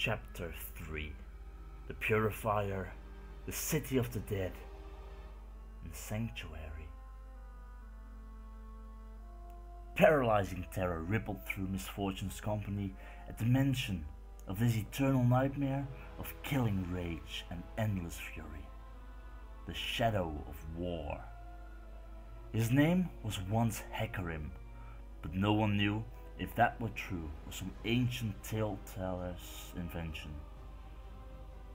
Chapter 3. The Purifier, the City of the Dead, and Sanctuary. Paralyzing terror rippled through Misfortune's company at the mention of this eternal nightmare of killing rage and endless fury. The Shadow of War. His name was once Harrowing, but no one knew if that were true or some ancient tale-teller's invention.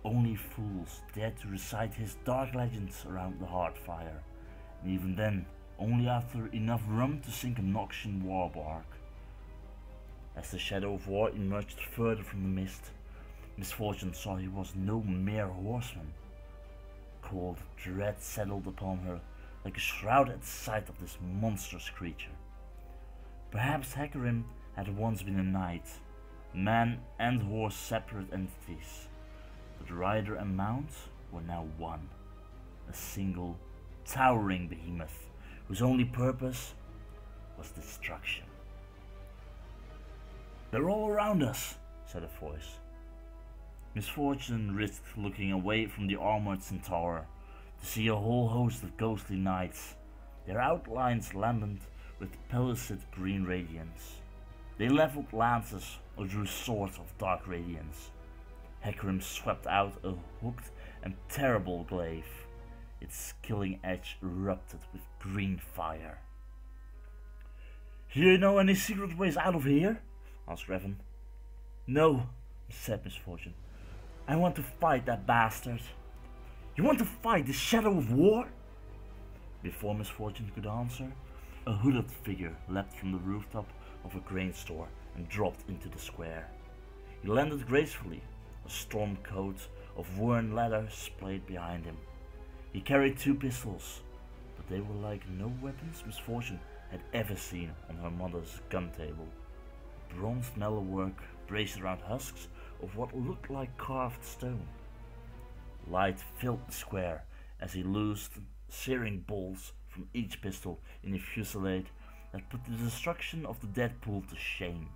Only fools dared to recite his dark legends around the hearthfire, and even then only after enough rum to sink a Noxian warbark. As the Shadow of War emerged further from the mist, Misfortune saw he was no mere horseman. Cold dread settled upon her like a shroud at the sight of this monstrous creature. Perhaps Harrowing had once been a knight, man and horse separate entities, but rider and mount were now one, a single, towering behemoth whose only purpose was destruction. "They're all around us," said a voice. Misfortune risked looking away from the armored centaur to see a whole host of ghostly knights, their outlines lambent with pellucid green radiance. They leveled lances or drew swords of dark radiance. Harrowing swept out a hooked and terrible glaive. Its killing edge erupted with green fire. "Do you know any secret ways out of here?" asked Revan. "No," said Misfortune. "I want to fight that bastard." "You want to fight the Shadow of War?" Before Misfortune could answer, a hooded figure leapt from the rooftop of a grain store and dropped into the square. He landed gracefully, a storm coat of worn leather splayed behind him. He carried 2 pistols, but they were like no weapons Misfortune had ever seen on her mother's gun table. Bronzed metalwork braced around husks of what looked like carved stone. Light filled the square as he loosed searing bolts from each pistol in a fusillade that put the destruction of the dead pool to shame.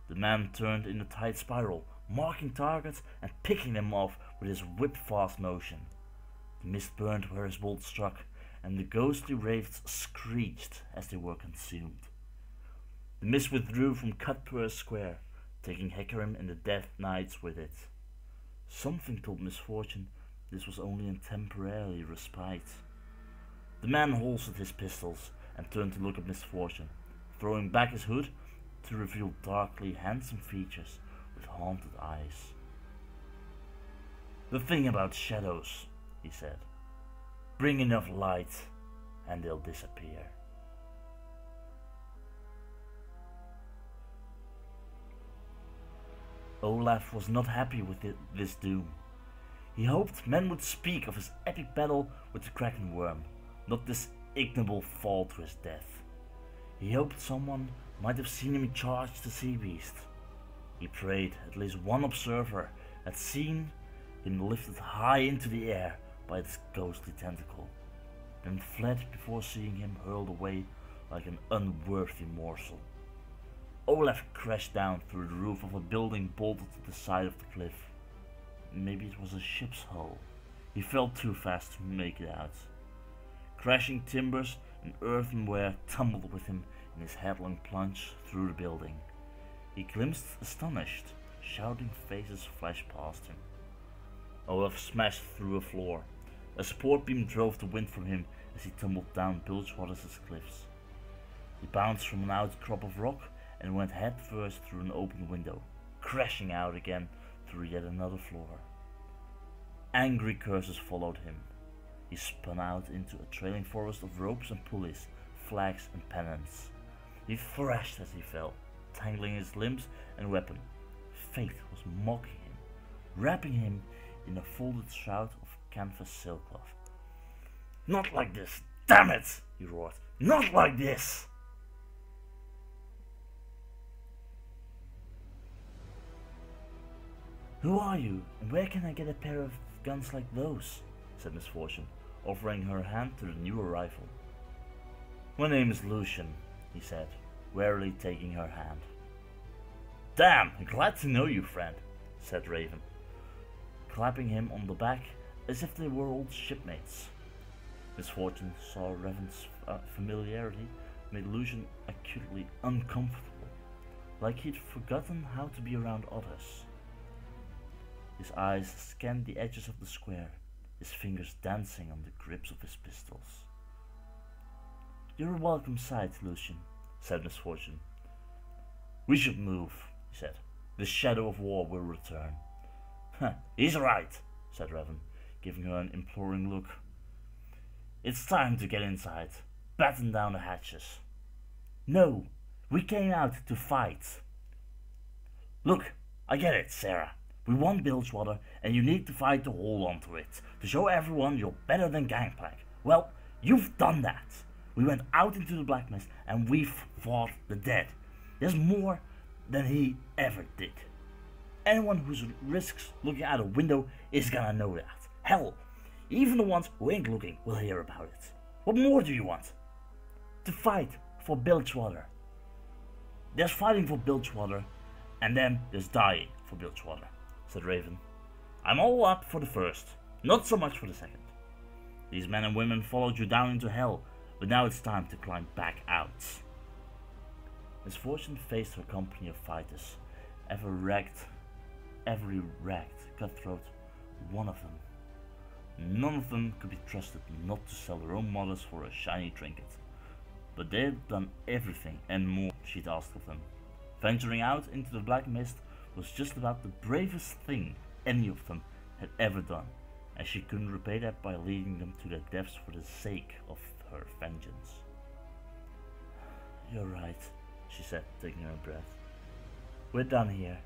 The man turned in a tight spiral, marking targets and picking them off with his whip-fast motion. The mist burned where his bolt struck, and the ghostly wraiths screeched as they were consumed. The mist withdrew from Cutpurse Square, taking Harrowing and the Death Knights with it. Something told Misfortune this was only a temporary respite. The man holstered his pistols and turned to look at Misfortune, throwing back his hood to reveal darkly handsome features with haunted eyes. "The thing about shadows," he said. "Bring enough light and they'll disappear." Olaf was not happy with this doom. He hoped men would speak of his epic battle with the Kraken Worm, not this ignoble fall to his death. He hoped someone might have seen him charge the sea beast. He prayed at least one observer had seen him lifted high into the air by its ghostly tentacle, then fled before seeing him hurled away like an unworthy morsel. Olaf crashed down through the roof of a building bolted to the side of the cliff. Maybe it was a ship's hull. He fell too fast to make it out. Crashing timbers and earthenware tumbled with him in his headlong plunge through the building. He glimpsed astonished, shouting faces flashed past him. Olaf smashed through a floor. A support beam drove the wind from him as he tumbled down Bilgewater's cliffs. He bounced from an outcrop of rock and went headfirst through an open window, crashing out again through yet another floor. Angry curses followed him. He spun out into a trailing forest of ropes and pulleys, flags and pennants. He thrashed as he fell, tangling his limbs and weapon. Fate was mocking him, wrapping him in a folded shroud of canvas sailcloth. "Not like this, damn it!" he roared. "Not like this!" "Who are you, and where can I get a pair of guns like those?" said Misfortune, offering her hand to the new arrival. "My name is Lucien," he said, warily taking her hand. "Damn, glad to know you, friend. said Raven, clapping him on the back as if they were old shipmates. Misfortune saw Raven's familiarity made Lucien acutely uncomfortable, like he'd forgotten how to be around others. His eyes scanned the edges of the square, his fingers dancing on the grips of his pistols. "You're a welcome sight, Lucien," said Misfortune. "We should move," he said. "The shadow of war will return." "He's right," said Raven, giving her an imploring look. "It's time to get inside. Batten down the hatches." "No, we came out to fight." "Look, I get it, Sarah. We want Bilgewater, and you need to fight to hold on to it, to show everyone you're better than Gangplank. Well, you've done that. We went out into the black mist, and we've fought the dead. There's more than he ever did. Anyone who risks looking out a window is gonna know that. Hell, even the ones who ain't looking will hear about it. What more do you want?" "To fight for Bilgewater." "There's fighting for Bilgewater, and then there's dying for Bilgewater," said Raven. "I'm all up for the first, not so much for the second. These men and women followed you down into hell, but now it's time to climb back out." Misfortune faced her company of fighters, every ragged, cutthroat, one of them. None of them could be trusted not to sell their own mothers for a shiny trinket, but they had done everything and more she'd asked of them. Venturing out into the black mist was just about the bravest thing any of them had ever done, and she couldn't repay that by leading them to their deaths for the sake of her vengeance. "You're right," she said, taking her breath. "We're done here."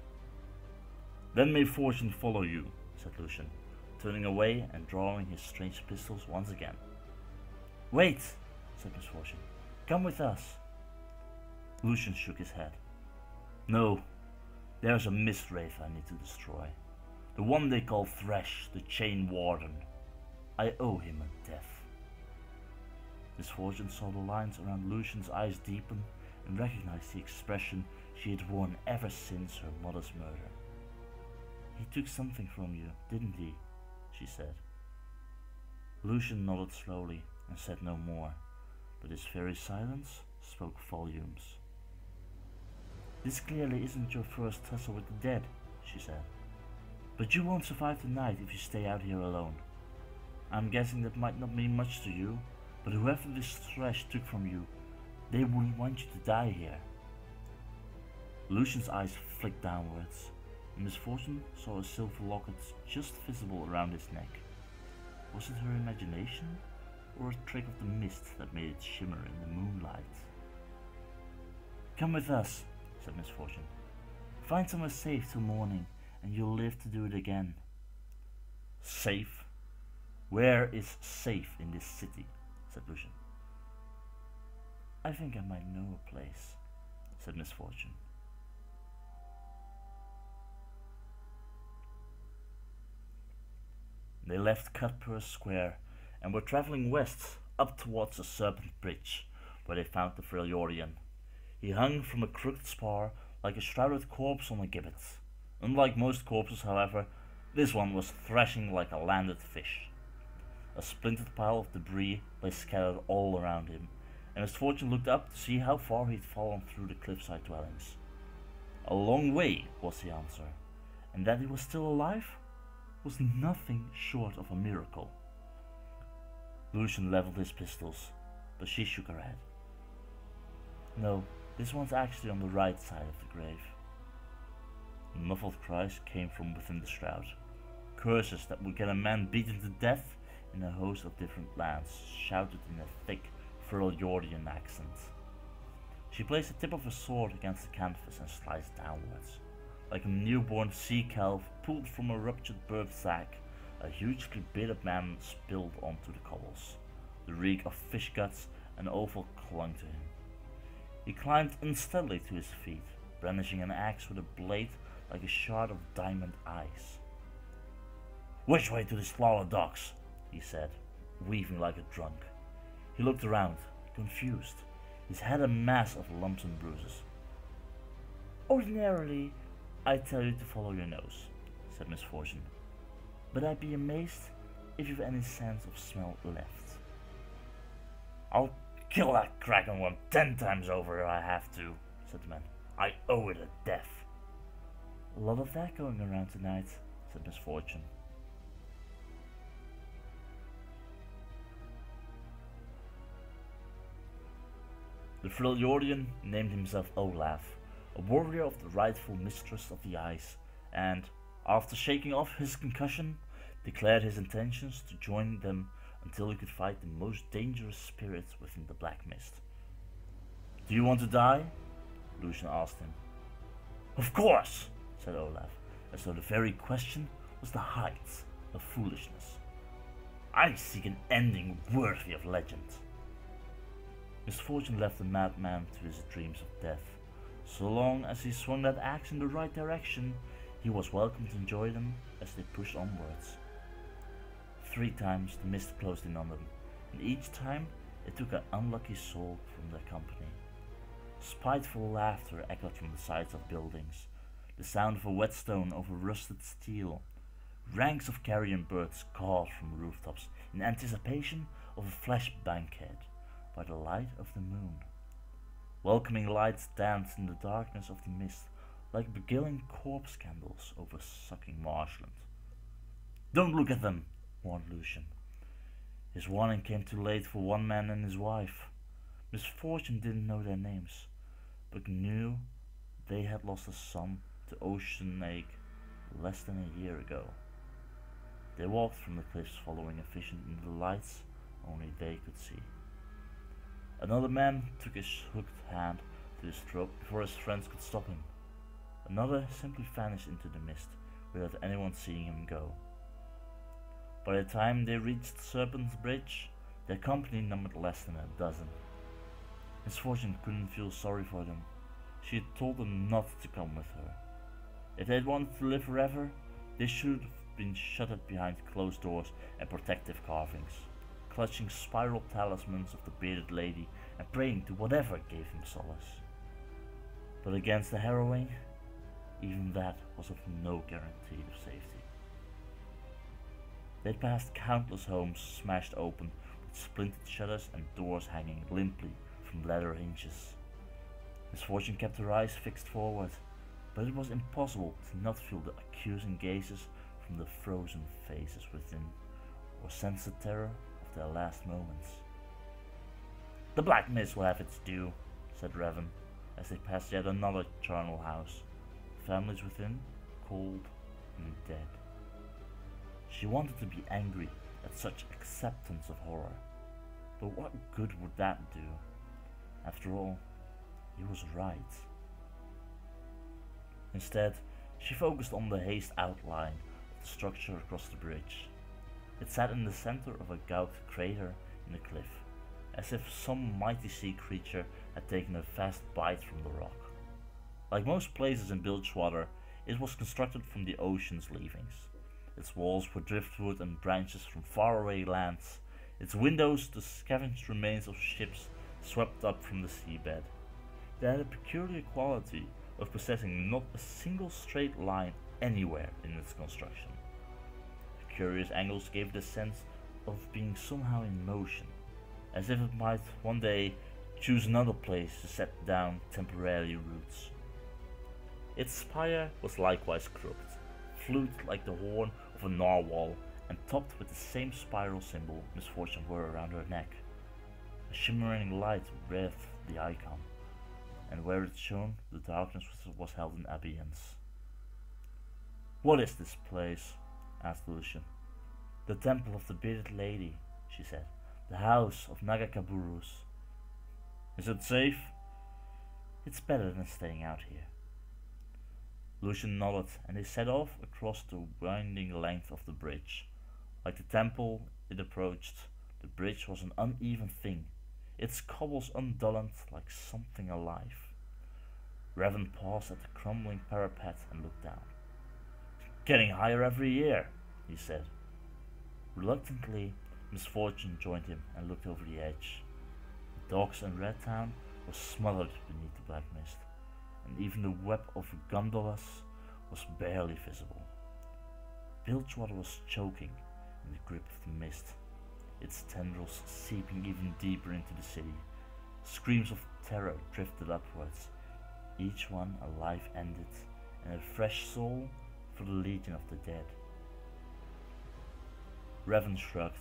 "Then may fortune follow you," said Lucien, turning away and drawing his strange pistols once again. "Wait," said Misfortune. "Come with us." Lucien shook his head. "No, there's a mist wraith I need to destroy. The one they call Thresh, the Chain Warden. I owe him a death." Misfortune saw the lines around Lucien's eyes deepen and recognized the expression she had worn ever since her mother's murder. "He took something from you, didn't he?" she said. Lucien nodded slowly and said no more, but his very silence spoke volumes. "This clearly isn't your first tussle with the dead," she said. "But you won't survive the night if you stay out here alone. I'm guessing that might not mean much to you, but whoever this Thresh took from you, they wouldn't want you to die here." Lucien's eyes flicked downwards, and Misfortune saw a silver locket just visible around his neck. Was it her imagination, or a trick of the mist that made it shimmer in the moonlight? "Come with us," said Misfortune. "Find somewhere safe till morning, and you'll live to do it again." "Safe? Where is safe in this city?" said Lucien. "I think I might know a place," said Misfortune. They left Cutpurse Square and were traveling west up towards the Serpent Bridge, where they found the frail Orion. He hung from a crooked spar like a shrouded corpse on a gibbet. Unlike most corpses, however, this one was thrashing like a landed fish. A splintered pile of debris lay scattered all around him, and Misfortune looked up to see how far he'd fallen through the cliffside dwellings. A long way, was the answer, and that he was still alive was nothing short of a miracle. Lucien leveled his pistols, but she shook her head. "No, this one's actually on the right side of the grave." Muffled cries came from within the shroud, curses that would get a man beaten to death in a host of different lands, shouted in a thick, Freudian accent. She placed the tip of her sword against the canvas and sliced downwards. Like a newborn sea calf pulled from a ruptured bird sack, a hugely bearded man spilled onto the cobbles. The reek of fish guts and offal clung to him. He climbed unsteadily to his feet, brandishing an axe with a blade like a shard of diamond ice. "Which way to the slaughter docks?" he said, weaving like a drunk. He looked around, confused, his head a mass of lumps and bruises. "Ordinarily, I tell you to follow your nose," said Misfortune, but I'd be amazed if you've any sense of smell left. I'll kill that kraken worm 10 times over if I have to, said the man. I owe it a death. A lot of that going around tonight, said Misfortune. The Freljordian named himself Olaf, a warrior of the rightful mistress of the ice, and, after shaking off his concussion, declared his intentions to join them until he could fight the most dangerous spirits within the Black Mist. Do you want to die? Lucien asked him. Of course, said Olaf, as though the very question was the height of foolishness. I seek an ending worthy of legend. Misfortune left the madman to his dreams of death. So long as he swung that axe in the right direction, he was welcome to enjoy them as they pushed onwards. 3 times the mist closed in on them, and each time it took an unlucky soul from their company. Spiteful laughter echoed from the sides of buildings, the sound of a whetstone over rusted steel. Ranks of carrion birds cawed from rooftops in anticipation of a flesh banquet by the light of the moon. Welcoming lights danced in the darkness of the mist like beguiling corpse candles over sucking marshland. Don't look at them, warned Lucien. His warning came too late for one man and his wife. Misfortune didn't know their names, but knew they had lost a son to ocean ache less than a year ago. They walked from the cliffs following a vision in the lights only they could see. Another man took his hooked hand to his throat before his friends could stop him. Another simply vanished into the mist without anyone seeing him go. By the time they reached Serpent's Bridge, their company numbered less than a dozen. Misfortune couldn't feel sorry for them. She had told them not to come with her. If they had wanted to live forever, they should have been shuttered behind closed doors and protective carvings, clutching spiral talismans of the bearded lady and praying to whatever gave them solace. But against the Harrowing, even that was of no guarantee of safety. They passed countless homes smashed open with splintered shutters and doors hanging limply from leather hinges. Misfortune kept her eyes fixed forward, but it was impossible to not feel the accusing gazes from the frozen faces within, or sense the terror of their last moments. The Black Mist will have its due, said Revan, as they passed yet another charnel house, families within, cold and dead. She wanted to be angry at such acceptance of horror, but what good would that do? After all, he was right. Instead, she focused on the haze outline of the structure across the bridge. It sat in the center of a gouged crater in the cliff, as if some mighty sea creature had taken a vast bite from the rock. Like most places in Bilgewater, it was constructed from the ocean's leavings. Its walls were driftwood and branches from faraway lands, its windows the scavenged remains of ships swept up from the seabed. They had a peculiar quality of possessing not a single straight line anywhere in its construction. The curious angles gave it a sense of being somehow in motion, as if it might one day choose another place to set down temporary roots. Its spire was likewise crooked, fluked like the horn of a narwhal, and topped with the same spiral symbol Misfortune wore around her neck. A shimmering light wreathed the icon, and where it shone, the darkness was held in abeyance. What is this place? Asked Lucien. The temple of the bearded lady, she said. The house of Nagakaburus. Is it safe? It's better than staying out here. Lucien nodded, and they set off across the winding length of the bridge. Like the temple it approached, the bridge was an uneven thing, its cobbles undulant like something alive. Revan paused at the crumbling parapet and looked down. Getting higher every year, he said. Reluctantly, Misfortune joined him and looked over the edge. The docks in Red Town were smothered beneath the black mist, and even the web of gondolas was barely visible. Bilgewater was choking in the grip of the mist, its tendrils seeping even deeper into the city. Screams of terror drifted upwards, each one a life ended and a fresh soul for the Legion of the Dead. Revan shrugged.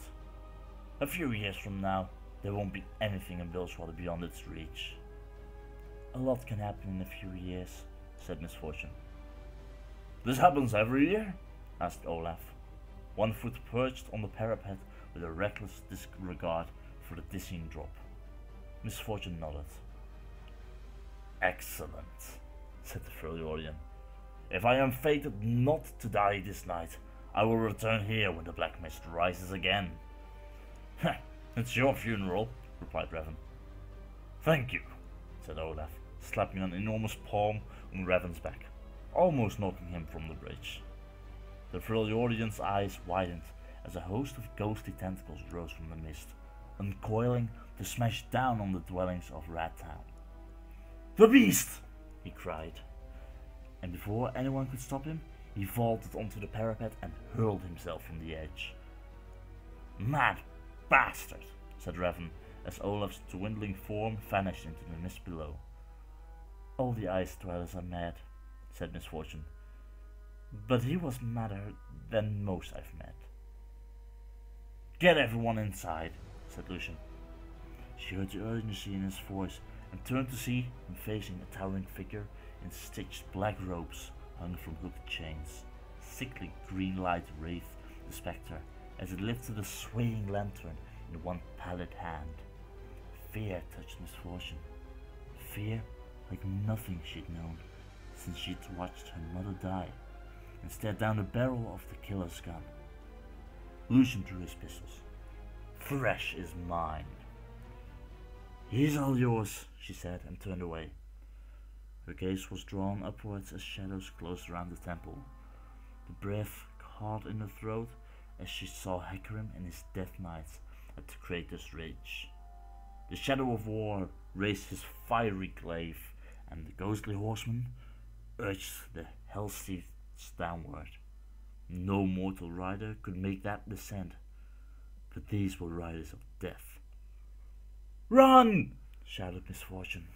A few years from now, there won't be anything in Bilgewater beyond its reach. A lot can happen in a few years, said Misfortune. This happens every year? Asked Olaf, one foot perched on the parapet with a reckless disregard for the dizzying drop. Misfortune nodded. Excellent, said the Orion. If I am fated not to die this night, I will return here when the black mist rises again. It's your funeral, replied Revan. Thank you, said Olaf, slapping an enormous palm on Revan's back, almost knocking him from the bridge. The Freljordian's eyes widened as a host of ghostly tentacles rose from the mist, uncoiling to smash down on the dwellings of Rattown. The beast! He cried, and before anyone could stop him, he vaulted onto the parapet and hurled himself from the edge. Mad bastard, said Revan, as Olaf's dwindling form vanished into the mist below. All the Ice Dwellers are mad, said Misfortune, but he was madder than most I've met. Get everyone inside, said Lucien. She heard the urgency in his voice and turned to see him facing a towering figure in stitched black robes hung from hooked chains. Sickly green light wreathed the spectre as it lifted a swaying lantern in one pallid hand. Fear touched Misfortune. Fear like nothing she'd known since she'd watched her mother die and stared down the barrel of the killer's gun. Lucien drew his pistols. Thresh is mine. He's all yours, she said, and turned away. Her gaze was drawn upwards as shadows closed around the temple. The breath caught in her throat as she saw Hecarim and his Death Knights at the crater's ridge. The shadow of war raised his fiery glaive, and the ghostly horseman urged the hell steeds downward. No mortal rider could make that descent, but these were riders of death. Run! Shouted Misfortune.